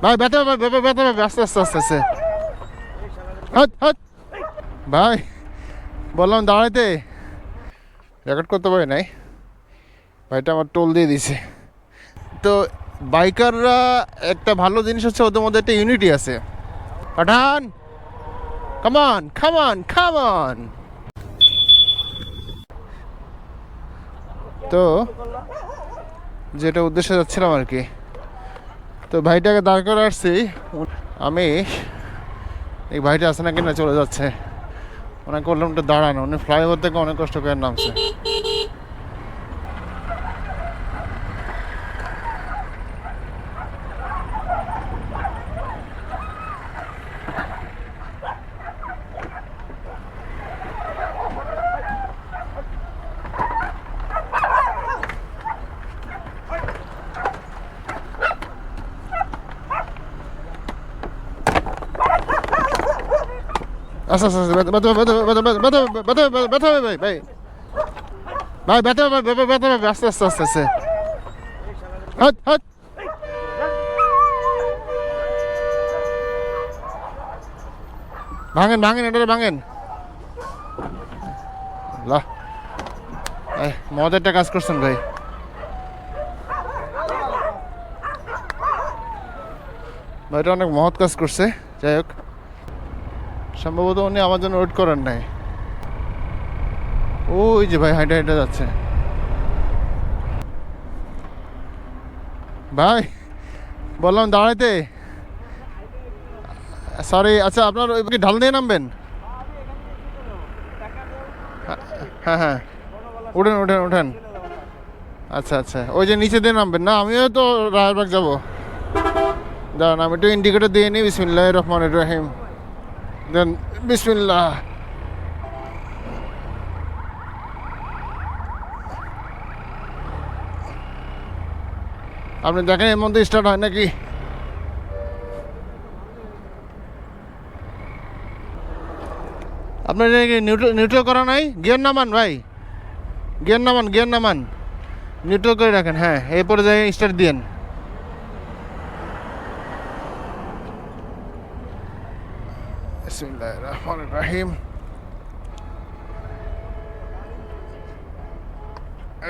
ভাই ব্যথা পাবে, ব্যথা পাবে, আস্তে আস্তে আস্তে আস্তে। হাট হাট ভাই, বললাম দাঁড়াইতে, রেকর্ড করতে পারি নাই, ভাইটা আমার টোল দিয়ে দিছে। তো বাইকাররা একটা ভালো জিনিস হচ্ছে ওদের মধ্যে একটা ইউনিটি আছে। পাঠান, কামান কামান কামান। তো যেটা উদ্দেশ্যে যাচ্ছিলাম আর কি, তো ভাইটাকে দাঁড় করে আসছি আমি। এই ভাইটা আছে না কিনা চলে যাচ্ছে, ওনাকে বললাম একটু দাঁড়ানো, উনি ফ্লাইওভার থেকে অনেক কষ্ট করে নামছে। আচ্ছা আচ্ছা আচ্ছা, ব্যথা ব্যথা ব্যথা ব্যথা ব্যথা ব্যথা ব্যথা হবে ভাই, ভাই ভাই ব্যথা হবে, ব্যথা হবে, আস্তে আস্তে আস্তে আস্তে। হাট হাট ভাঙেন ভাঙেন, এটা ভাঙেন। লাহ, মজার একটা কাজ করছেন ভাই। ভাইটা অনেক মহৎ কাজ করছে। যাই হোক, সম্ভবত উনি আমার জন্য ওয়েট করেন নাই। ওই যে ভাই হাইটা হাইটা যাচ্ছে। ভাই বললাম দাঁড়াইতে, সরি। আচ্ছা, আপনার ওই কি ঢাল দিয়ে নামবেন? হ্যাঁ হ্যাঁ, উঠেন উঠেন উঠেন। আচ্ছা আচ্ছা, ওই যে নিচে দিয়ে নামবেন না? আমিও তো রায়েরবাগ যাবো। দাঁড়ান, আমি একটু ইন্ডিকেটর দিয়ে নিই। বিসমিল্লাহির রহমানির রহিম। দেন বিসমিল্লাহ। আপনি দেখেন এর মধ্যে স্টার্ট হয় নাকি। আপনার নিউট্রাল করা নাই? গিয়ার নামান ভাই, গিয়ার নামান, গিয়ার নামান, নিউট্রাল করে রাখেন। হ্যাঁ, এরপরে যাই স্টার্ট দিয়েন। বিসমিল্লাহির রহমানির রহিম।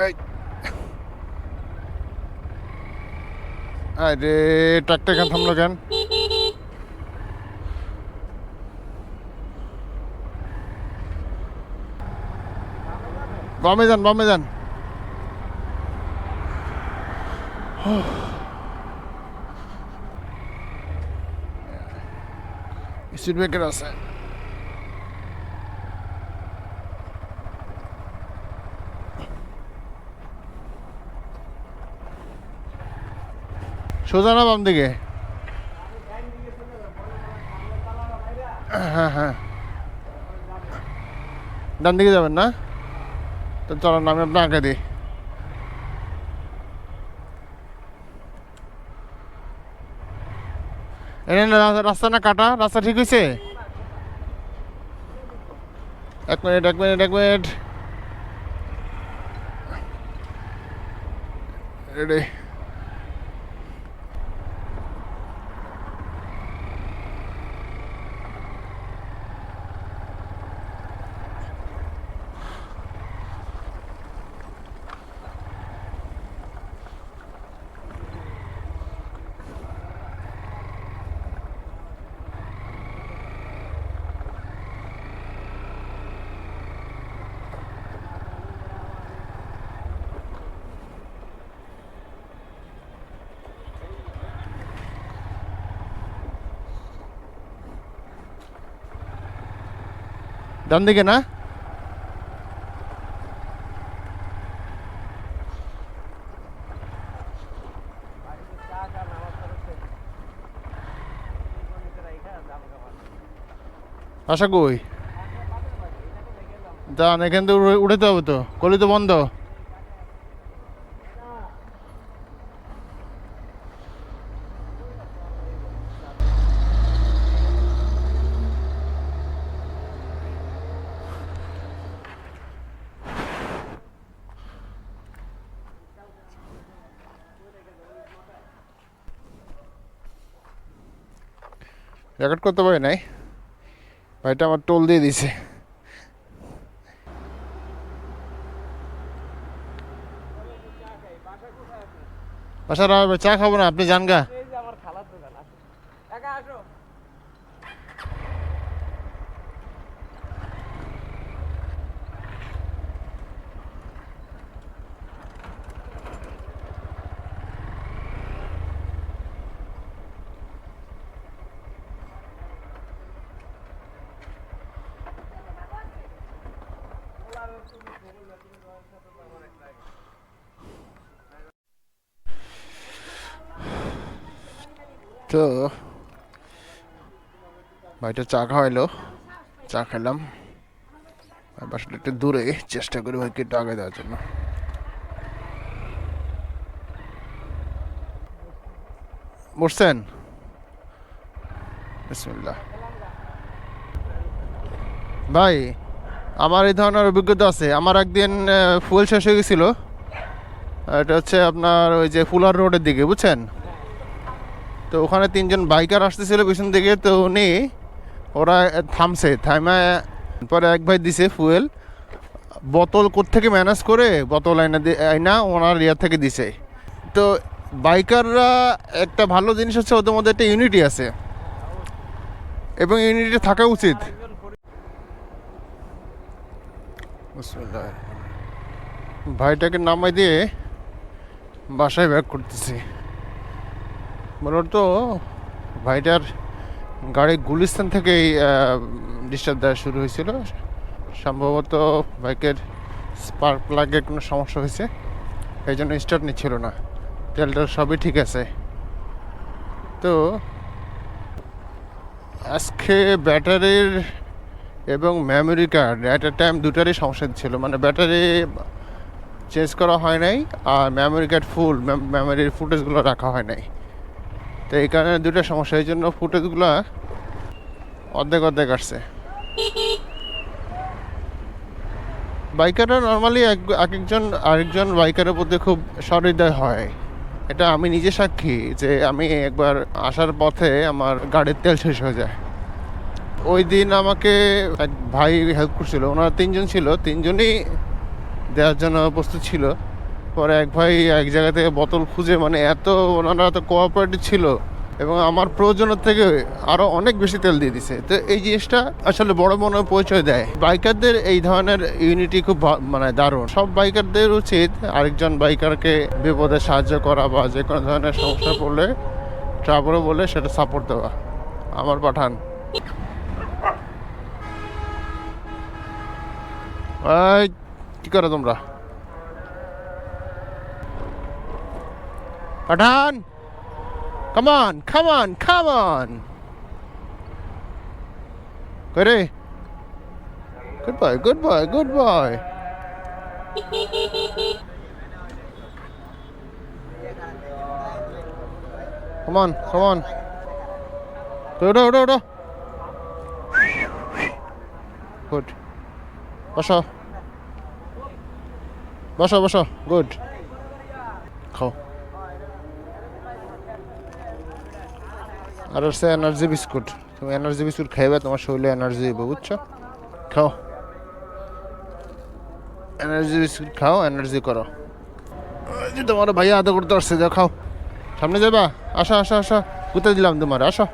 এই আরে, ট্রাকটা কেন থামলো কেন? বামে যান, বামে যান। স্পিড ব্রেকার আছে। সোজা না বাম দিকে? হ্যাঁ হ্যাঁ, ডান দিকে যাবেন না? তো চলেন, আমি আপনার আগে দিই। এনে রাস্তা না কাটা, রাস্তা ঠিক হয়েছে? এক মিনিট এক মিনিট এক মিনিট, রেডি। ডান দিকে না? আশা কই যান, এখান থেকে উঠেতে হবে তো, গলি তো বন্ধ। রেকর্ড করতে পারি নাই, ভাইটা আমার টোল দিয়ে দিছে। বাসার চা খাবো না, আপনি যান গা। তো ভাইটা চা খাওয়াইলো, চা খেলাম। বাসাটা একটু দূরে, চেষ্টা করি ভাইকে একটু আগে দেওয়ার জন্য। বসছেন? বিসমিল্লাহ। ভাই আমার এই ধরনের অভিজ্ঞতা আছে। আমার একদিন ফুয়েল শেষ হয়ে গেছিলো, এটা হচ্ছে আপনার ওই যে ফুলার রোডের দিকে, বুঝছেন? তো ওখানে তিনজন বাইকার আসতেছিল পিছন দিকে, তো উনি ওরা থামছে, থামে পরে এক ভাই দিছে ফুয়েল বোতল কোত্থেকে ম্যানেজ করে বোতল আইনা ওনার ইয়ার থেকে দিছে। তো বাইকাররা একটা ভালো জিনিস হচ্ছে ওদের মধ্যে একটা ইউনিটি আছে, এবং ইউনিটি থাকা উচিত। ভাইটাকে নামাই দিয়ে বাসায় ব্যাক করতেছি। মূলত ভাইটার গাড়ি গুলিস্তান থেকেই ডিস্টার্ব দেওয়া শুরু হয়েছিল। সম্ভবত বাইকের স্পার্ক প্লাগে কোনো সমস্যা হয়েছে, এই জন্য স্টার্ট নিচ্ছিল না। তেলটার সবই ঠিক আছে। তো আজকে ব্যাটারির এবং memory card at a time দুটারই সমস্যা ছিল, মানে ব্যাটারি চেঞ্জ করা হয় নাই আর মেমোরি কার্ড ফুল, মেমোরির ফুটেজগুলো রাখা হয় নাই। তো এই কারণে দুটো সমস্যা, এই জন্য ফুটেজগুলো অর্ধেক অর্ধেক আসছে। বাইকাররা নর্মালি এক একজন আরেকজন বাইকারের প্রতি খুব সহৃদয় হয়, এটা আমি নিজে সাক্ষী। যে আমি একবার আসার পথে আমার গাড়ির তেল শেষ হয়ে যায়। ওই দিন আমাকে এক ভাই হেল্প করছিল, ওনারা তিনজন ছিল, তিনজনই দেওয়ার জন্য প্রস্তুত ছিল। পরে এক ভাই এক জায়গা থেকে বোতল খুঁজে, মানে এত ওনারা এত কোঅপারেটিভ ছিল এবং আমার প্রয়োজনের থেকে আরও অনেক বেশি তেল দিয়ে দিছে। তো এই জিনিসটা আসলে বড় মনে পরিচয় দেয়। বাইকারদের এই ধরনের ইউনিটি খুব মানে দারুণ। সব বাইকারদের উচিত আরেকজন বাইকারকে বিপদে সাহায্য করা বা যে কোনো ধরনের সমস্যা পড়লে ট্রাভেলও বলে সেটা সাপোর্ট দেওয়া। আমার পাঠান কি করো তোমরা? পাঠান, come on, come on, come on. Good, good boy, good boy, good boy. Come on, come on. Udo. Good. বসো, good. খাও। আর হচ্ছে এনার্জি বিস্কুট, তুমি এনার্জি বিস্কুট খাইবে, তোমার শরীরে এনার্জি হবে, বুঝছো? খাও এনার্জি বিস্কুট, খাও, এনার্জি করো। তোমার ভাইয়া আদা করতে আসছে, যাও খাও। সামনে যাবা? আসো, কোথায় দিলাম তোমার, আসো।